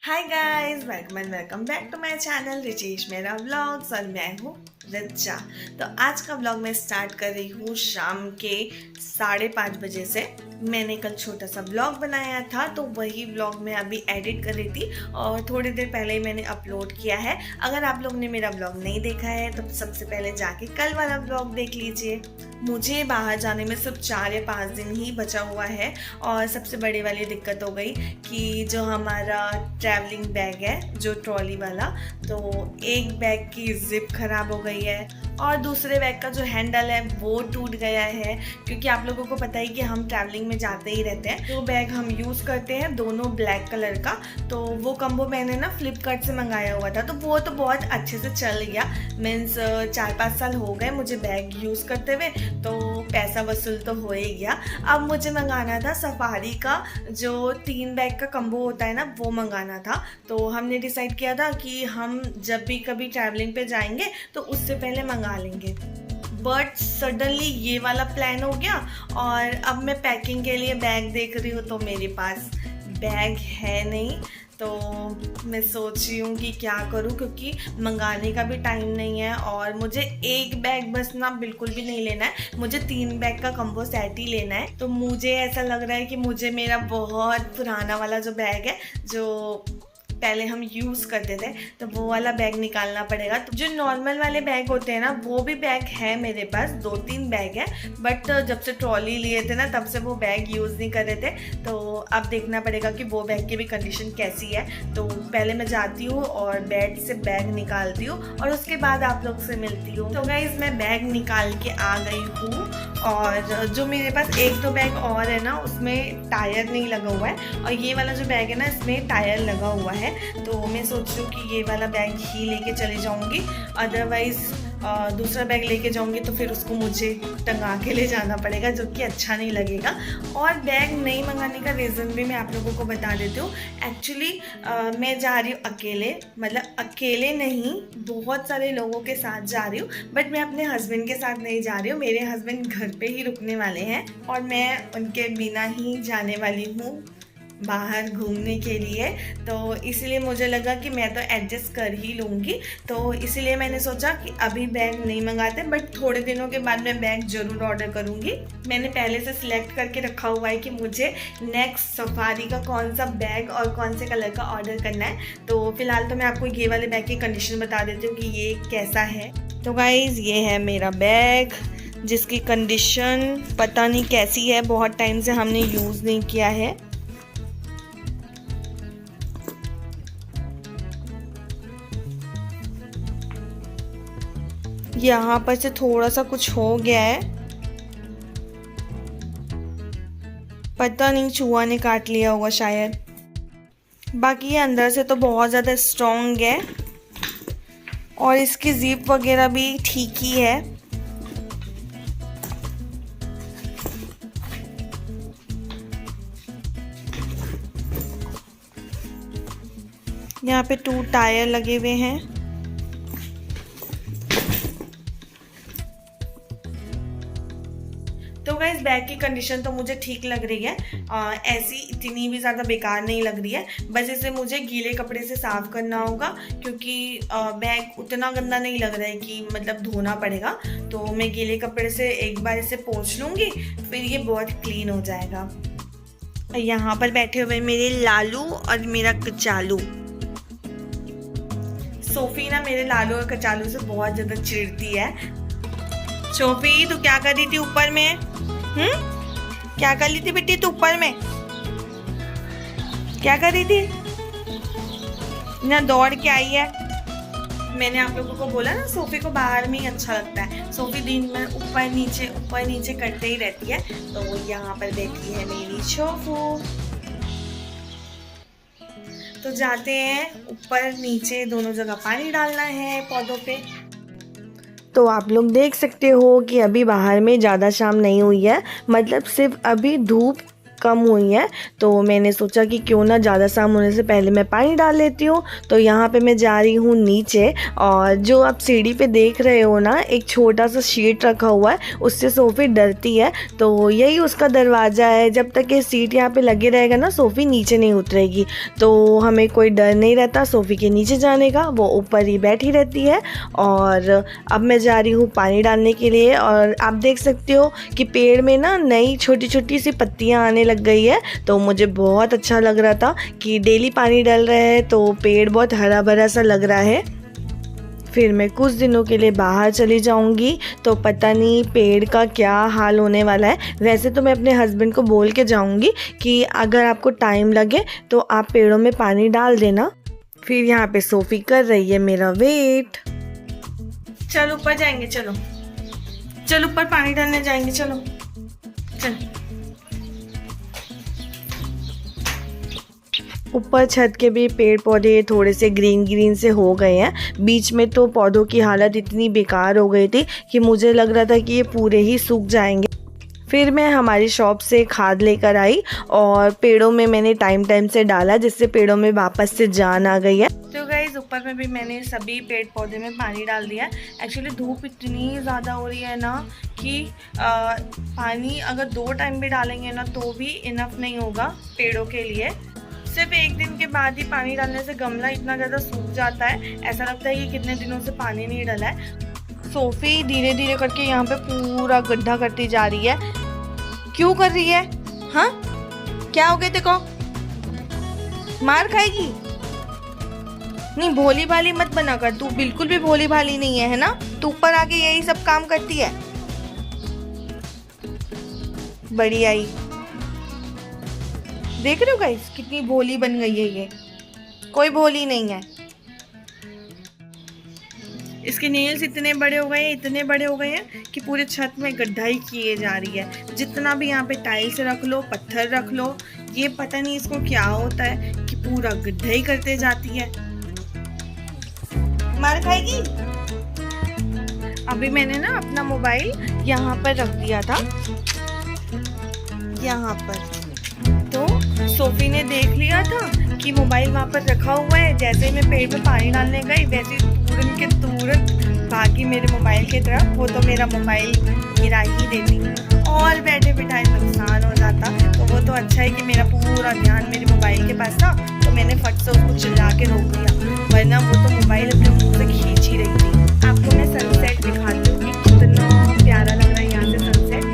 Hi guys, welcome back to my channel Richesh मेरा vlogs और मैं हूँ रिचा। तो आज का व्लॉग मैं स्टार्ट कर रही हूँ शाम के 5:30 बजे से। मैंने कल छोटा सा व्लॉग बनाया था तो वही व्लॉग मैं अभी एडिट कर रही थी और थोड़ी देर पहले ही मैंने अपलोड किया है। अगर आप लोग ने मेरा व्लॉग नहीं देखा है तो सबसे पहले जाके कल वाला व्लॉग देख लीजिए। मुझे बाहर जाने में सिर्फ 4 या 5 दिन ही बचा हुआ है और सबसे बड़ी वाली दिक्कत हो गई कि जो हमारा ट्रैवलिंग बैग है जो ट्रॉली वाला, तो एक बैग की जिप खराब हो गई है और दूसरे बैग का जो हैंडल है वो टूट गया है। क्योंकि आप लोगों को पता ही कि हम ट्रैवलिंग में जाते ही रहते हैं। तो बैग हम यूज़ करते हैं दोनों ब्लैक कलर का, तो वो कम्बो मैंने ना फ्लिपकार्ट से मंगाया हुआ था, तो वो तो बहुत अच्छे से चल गया। मीन्स 4-5 साल हो गए मुझे बैग यूज़ करते हुए, तो पैसा वसूल तो हो ही गया। अब मुझे मंगाना था सफारी का जो 3 बैग का कम्बो होता है ना, वो मंगाना था। तो हमने डिसाइड किया था कि हम जब भी कभी ट्रैवलिंग पे जाएंगे तो उससे पहले मंगा लेंगे। बट सडनली ये वाला प्लान हो गया और अब मैं पैकिंग के लिए बैग देख रही हूँ तो मेरे पास बैग है नहीं। तो मैं सोच रही हूँ कि क्या करूँ, क्योंकि मंगाने का भी टाइम नहीं है और मुझे एक बैग बस ना बिल्कुल भी नहीं लेना है, मुझे 3 बैग का कम्बो सेट ही लेना है। तो मुझे ऐसा लग रहा है कि मुझे मेरा बहुत पुराना वाला जो बैग है जो पहले हम यूज़ करते थे तो वो वाला बैग निकालना पड़ेगा। तो जो नॉर्मल वाले बैग होते हैं ना वो भी बैग है मेरे पास, 2-3 बैग है। बट जब से ट्रॉली लिए थे ना तब से वो बैग यूज़ नहीं कर रहे थे, तो अब देखना पड़ेगा कि वो बैग की भी कंडीशन कैसी है। तो पहले मैं जाती हूँ और बेड से बैग निकालती हूँ और उसके बाद आप लोग से मिलती हूँ। तो गाइस मैं बैग निकाल के आ गई हूँ और जो मेरे पास 1-2 बैग और है ना उसमें टायर नहीं लगा हुआ है और ये वाला जो बैग है ना इसमें टायर लगा हुआ है। तो मैं सोच रही हूँ कि ये वाला बैग ही लेके चले जाऊँगी, अदरवाइज़ दूसरा बैग लेके जाऊँगी तो फिर उसको मुझे टंगा के ले जाना पड़ेगा जो कि अच्छा नहीं लगेगा। और बैग नहीं मंगाने का रीज़न भी मैं आप लोगों को बता देती हूँ। एक्चुअली मैं जा रही हूँ अकेले, मतलब अकेले नहीं बहुत सारे लोगों के साथ जा रही हूँ, बट मैं अपने हस्बैंड के साथ नहीं जा रही हूँ। मेरे हस्बैंड घर पे ही रुकने वाले हैं और मैं उनके बिना ही जाने वाली हूँ बाहर घूमने के लिए। तो इसलिए मुझे लगा कि मैं तो एडजस्ट कर ही लूँगी, तो इसलिए मैंने सोचा कि अभी बैग नहीं मंगाते, बट थोड़े दिनों के बाद मैं बैग ज़रूर ऑर्डर करूँगी। मैंने पहले से सिलेक्ट करके रखा हुआ है कि मुझे नेक्स्ट सफारी का कौन सा बैग और कौन से कलर का ऑर्डर करना है। तो फिलहाल तो मैं आपको ये वाले बैग की कंडीशन बता देती हूँ कि ये कैसा है। तो गाइज़ ये है मेरा बैग जिसकी कंडीशन पता नहीं कैसी है, बहुत टाइम से हमने यूज़ नहीं किया है। यहाँ पर से थोड़ा सा कुछ हो गया है, पता नहीं चूहा ने काट लिया होगा शायद। बाकी ये अंदर से तो बहुत ज़्यादा स्ट्रॉन्ग है और इसकी जिप वगैरह भी ठीक ही है। यहाँ पे 2 टायर लगे हुए हैं। तो गाइस बैग की कंडीशन तो मुझे ठीक लग रही है, ऐसी इतनी भी ज़्यादा बेकार नहीं लग रही है। बस इसे मुझे गीले कपड़े से साफ़ करना होगा क्योंकि बैग उतना गंदा नहीं लग रहा है कि मतलब धोना पड़ेगा। तो मैं गीले कपड़े से एक बार इसे पोंछ लूँगी, फिर ये बहुत क्लीन हो जाएगा। यहाँ पर बैठे हुए मेरे लालू और मेरा कचालू। सोफ़ी ना मेरे लालू और कचालू से बहुत ज़्यादा चिढ़ती है। सोफ़ी तू क्या कर रही थी ऊपर में? क्या कर रही थी बेटी तू ऊपर में? क्या कर रही थी? ना दौड़ के आई है। मैंने आप लोगों को बोला ना सोफ़ी को बाहर में ही अच्छा लगता है। सोफ़ी दिन में ऊपर नीचे करते ही रहती है। तो यहाँ पर बैठी है मेरी शोफू। तो जाते हैं ऊपर नीचे दोनों जगह पानी डालना है पौधों पे। तो आप लोग देख सकते हो कि अभी बाहर में ज़्यादा शाम नहीं हुई है, मतलब सिर्फ अभी धूप कम हुई हैं, तो मैंने सोचा कि क्यों ना ज़्यादा शाम होने से पहले मैं पानी डाल लेती हूँ। तो यहाँ पे मैं जा रही हूँ नीचे, और जो आप सीढ़ी पे देख रहे हो ना, एक छोटा सा शीट रखा हुआ है, उससे सोफ़ी डरती है, तो यही उसका दरवाज़ा है। जब तक ये सीट यहाँ पे लगे रहेगा ना, सोफ़ी नीचे नहीं उतरेगी, तो हमें कोई डर नहीं रहता सोफ़ी के नीचे जाने का, वो ऊपर ही बैठी रहती है। और अब मैं जा रही हूँ पानी डालने के लिए, और आप देख सकते हो कि पेड़ में ना नई छोटी छोटी सी पत्तियाँ आने लग गई है। तो मुझे बहुत अच्छा लग रहा था कि डेली पानी डाल रहे हैं तो पेड़ बहुत हरा भरा सा लग रहा है। फिर मैं कुछ दिनों के लिए बाहर चली जाऊंगी, तो पता नहीं पेड़ का क्या हाल होने वाला है। वैसे तो मैं अपने हस्बैंड को बोल के जाऊंगी कि अगर आपको टाइम लगे तो आप पेड़ों में पानी डाल देना। फिर यहाँ पे सोफ़ी कर रही है मेरा वेट। चलो ऊपर जाएंगे, चलो चलो ऊपर पानी डालने जाएंगे, चलो चल। ऊपर छत के भी पेड़ पौधे थोड़े से ग्रीन ग्रीन से हो गए हैं। बीच में तो पौधों की हालत इतनी बेकार हो गई थी कि मुझे लग रहा था कि ये पूरे ही सूख जाएंगे। फिर मैं हमारी शॉप से खाद लेकर आई और पेड़ों में मैंने टाइम से डाला, जिससे पेड़ों में वापस से जान आ गई है। तो गाइस ऊपर में भी मैंने सभी पेड़ पौधे में पानी डाल दिया। एक्चुअली धूप इतनी ज़्यादा हो रही है ना कि पानी अगर 2 टाइम भी डालेंगे ना तो भी इनफ नहीं होगा पेड़ों के लिए। सिर्फ 1 दिन के बाद ही पानी डालने से गमला इतना ज़्यादा सूख जाता है, ऐसा लगता है कि कितने दिनों से पानी नहीं डाला है। सोफ़ी धीरे धीरे करके यहाँ पे पूरा गड्ढा करती जा रही है। क्यों कर रही है? हाँ, क्या हो गया देखो? मार खाएगी? नहीं, भोली भाली मत बना कर, तू बिल्कुल भी भोली भाली नहीं है ना? तू ऊपर आके यही सब काम करती है। बड़ी आई, देख रहे हो गाइस कितनी भोली बन गई है ये? कोई भोली नहीं है। इसके नेल्स इतने बड़े हो गए हैं, इतने बड़े हो गए हैं कि पूरे छत में गड्ढा ही किए जा रही है। जितना भी यहाँ पे टाइल्स रख लो, पत्थर रख लो, ये पता नहीं इसको क्या होता है कि पूरा गड्ढा ही करते जाती है। मार खाएगी? अभी मैंने ना अपना मोबाइल यहाँ पर रख दिया था, यहाँ पर, तो सोफ़ी ने देख लिया था कि मोबाइल वहाँ पर रखा हुआ है। जैसे ही मैं पेड़ पे पानी डालने गई, वैसे तुरंत के तुरंत भागी मेरे मोबाइल की तरफ। वो तो मेरा मोबाइल गिरा ही देती और बैठे बिठाए नुकसान हो जाता। तो वो तो अच्छा है कि मेरा पूरा ध्यान मेरे मोबाइल के पास था, तो मैंने फट से उसको चिल्ला के रोक दिया, वरना वो तो मोबाइल अपने मुँह से खींच ही रही थी। आपको मैं सनसेट दिखाती हूँ कि कितना प्यारा लग रहा है यहाँ से सनसेट।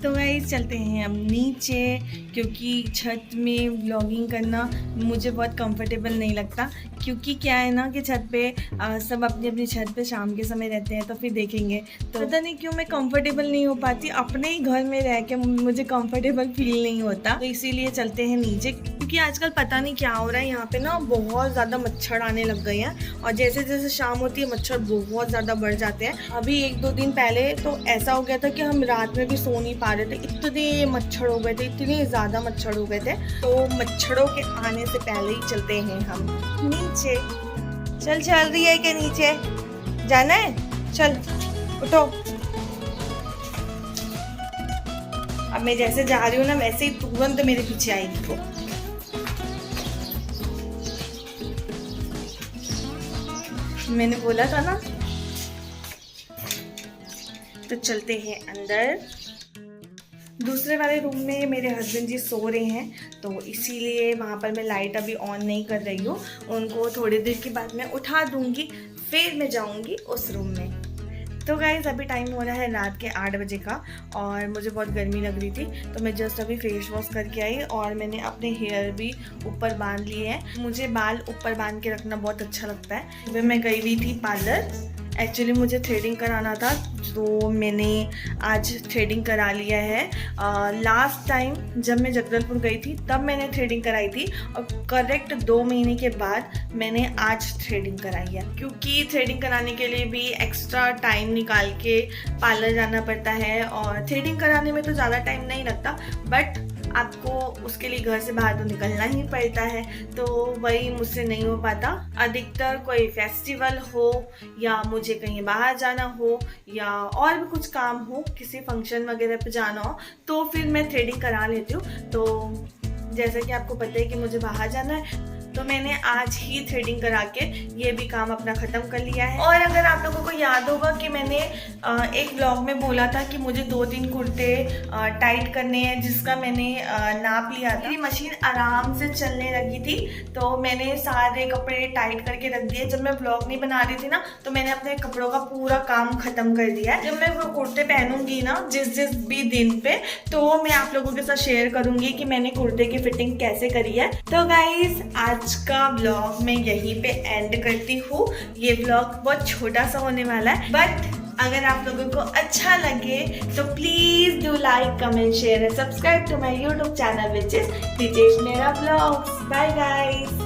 तो गाइस चलते हैं अब नीचे, क्योंकि छत में व्लॉगिंग करना मुझे बहुत कंफर्टेबल नहीं लगता। क्योंकि क्या है ना कि छत पे सब अपनी अपनी छत पे शाम के समय रहते हैं, तो फिर देखेंगे तो पता नहीं क्यों मैं कंफर्टेबल नहीं हो पाती। अपने ही घर में रह के मुझे कंफर्टेबल फील नहीं होता, तो इसीलिए चलते हैं नीचे। क्योंकि आजकल पता नहीं क्या हो रहा है, यहाँ पे ना बहुत ज़्यादा मच्छर आने लग गए हैं, और जैसे जैसे शाम होती है मच्छर बहुत ज़्यादा बढ़ जाते हैं। अभी 1-2 दिन पहले तो ऐसा हो गया था कि हम रात में भी सो नहीं पा रहे थे, इतने मच्छर हो गए थे, इतने ज़्यादा मच्छर हो गए थे। तो मच्छरों के आने से पहले ही चलते हैं हम नीचे। चल रही है क्या? नीचे जाना है? चल उठो। अब मैं जैसे जा रही हूँ ना, वैसे ही तुरंत मेरे पीछे आएगी वो। मैंने बोला था ना। तो चलते हैं अंदर। दूसरे वाले रूम में मेरे हस्बैंड जी सो रहे हैं, तो इसीलिए वहाँ पर मैं लाइट अभी ऑन नहीं कर रही हूँ। उनको थोड़ी देर के बाद मैं उठा दूँगी, फिर मैं जाऊँगी उस रूम में। तो गाइस अभी टाइम हो रहा है रात के 8 बजे का, और मुझे बहुत गर्मी लग रही थी, तो मैं जस्ट अभी फेस वॉश करके आई, और मैंने अपने हेयर भी ऊपर बांध लिए हैं। मुझे बाल ऊपर बांध के रखना बहुत अच्छा लगता है। फिर मैं गई हुई थी पार्लर, एक्चुअली मुझे थ्रेडिंग कराना था, तो मैंने आज थ्रेडिंग करा लिया है। लास्ट टाइम जब मैं जगदलपुर गई थी तब मैंने थ्रेडिंग कराई थी, और करेक्ट 2 महीने के बाद मैंने आज थ्रेडिंग कराई है। क्योंकि थ्रेडिंग कराने के लिए भी एक्स्ट्रा टाइम निकाल के पार्लर जाना पड़ता है, और थ्रेडिंग कराने में तो ज़्यादा टाइम नहीं लगता, बट आपको उसके लिए घर से बाहर तो निकलना ही पड़ता है, तो वही मुझसे नहीं हो पाता। अधिकतर कोई फेस्टिवल हो या मुझे कहीं बाहर जाना हो या और भी कुछ काम हो, किसी फंक्शन वगैरह पे जाना हो, तो फिर मैं थ्रेडिंग करा लेती हूँ। तो जैसा कि आपको पता है कि मुझे बाहर जाना है, तो मैंने आज ही थ्रेडिंग करा के ये भी काम अपना ख़त्म कर लिया है। और अगर आप लोगों को याद होगा कि मैंने एक ब्लॉग में बोला था कि मुझे 2-3 कुर्ते टाइट करने हैं, जिसका मैंने नाप लिया था। मेरी मशीन आराम से चलने लगी थी, तो मैंने सारे कपड़े टाइट करके रख दिए। जब मैं ब्लॉग नहीं बना रही थी ना, तो मैंने अपने कपड़ों का पूरा काम ख़त्म कर दिया है। जब मैं वो कुर्ते पहनूंगी ना जिस भी दिन पे, तो मैं आप लोगों के साथ शेयर करूंगी कि मैंने कुर्ते की फिटिंग कैसे करी है। तो गाइज, आज का ब्लॉग मैं यहीं पे एंड करती हूँ। ये ब्लॉग बहुत छोटा सा होने वाला है, बट अगर आप लोगों को अच्छा लगे तो please do like, comment, share and subscribe to my YouTube channel, which is Ritesh मेरा ब्लॉग्स। Bye guys.